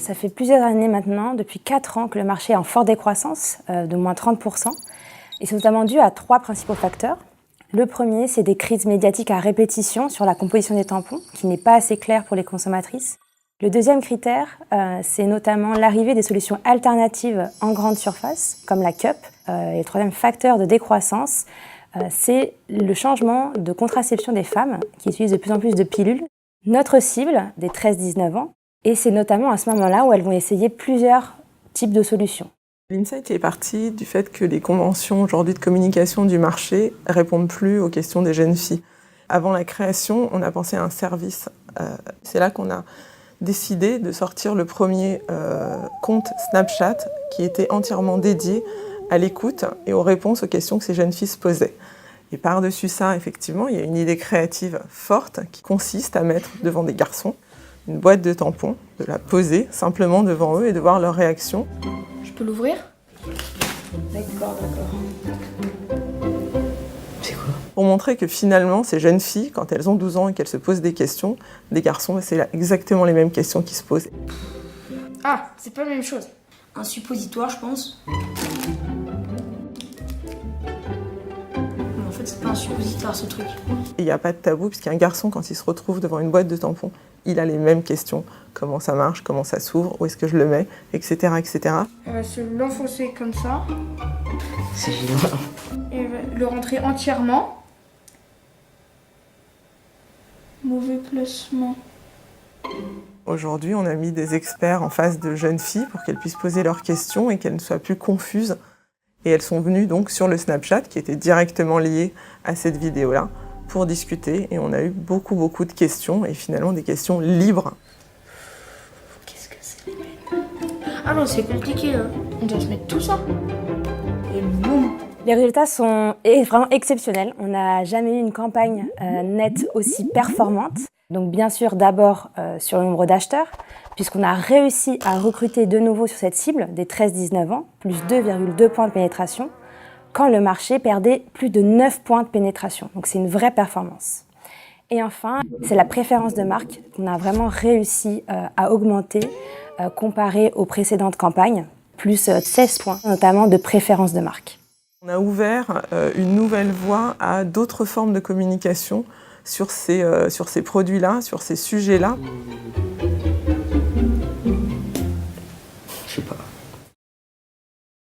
ça fait plusieurs années maintenant, depuis 4 ans, que le marché est en forte décroissance, de moins 30%. Et c'est notamment dû à 3 principaux facteurs. Le premier, c'est des crises médiatiques à répétition sur la composition des tampons, qui n'est pas assez claire pour les consommatrices. Le deuxième critère, c'est notamment l'arrivée des solutions alternatives en grande surface, comme la cup. Et le troisième facteur de décroissance, c'est le changement de contraception des femmes, qui utilisent de plus en plus de pilules. Notre cible, des 13-19 ans, et c'est notamment à ce moment-là où elles vont essayer plusieurs types de solutions. L'insight est parti du fait que les conventions aujourd'hui de communication du marché ne répondent plus aux questions des jeunes filles. Avant la création, on a pensé à un service. C'est là qu'on a décidé de sortir le premier compte Snapchat qui était entièrement dédié à l'écoute et aux réponses aux questions que ces jeunes filles se posaient. Et par-dessus ça, effectivement, il y a une idée créative forte qui consiste à mettre devant des garçons une boîte de tampons, de la poser simplement devant eux et de voir leur réaction. Je peux l'ouvrir ? D'accord. C'est quoi ? Pour montrer que finalement, ces jeunes filles, quand elles ont 12 ans et qu'elles se posent des questions, des garçons, c'est là exactement les mêmes questions qui se posent. Ah, c'est pas la même chose. Un suppositoire, je pense. En fait, c'est pas un suppositoire, ce truc. Il n'y a pas de tabou, puisqu'un garçon, quand il se retrouve devant une boîte de tampons, il a les mêmes questions. Comment ça marche, comment ça s'ouvre, où est-ce que je le mets, etc. etc. Elle va se l'enfoncer comme ça. C'est génial. Et elle va le rentrer entièrement. Mauvais placement. Aujourd'hui, on a mis des experts en face de jeunes filles pour qu'elles puissent poser leurs questions et qu'elles ne soient plus confuses. Et elles sont venues donc sur le Snapchat, qui était directement lié à cette vidéo-là, pour discuter. Et on a eu beaucoup de questions, et finalement des questions libres. Qu'est-ce que c'est ? Ah non, c'est compliqué. On doit se mettre tout ça. Et boum. Les résultats sont vraiment exceptionnels. On n'a jamais eu une campagne nette aussi performante. Donc bien sûr, d'abord sur le nombre d'acheteurs, puisqu'on a réussi à recruter de nouveau sur cette cible des 13-19 ans, plus 2,2 points de pénétration, quand le marché perdait plus de 9 points de pénétration. Donc c'est une vraie performance. Et enfin, c'est la préférence de marque qu'on a vraiment réussi à augmenter comparé aux précédentes campagnes, plus 16 points, notamment de préférence de marque. On a ouvert une nouvelle voie à d'autres formes de communication sur ces produits-là, sur ces sujets-là.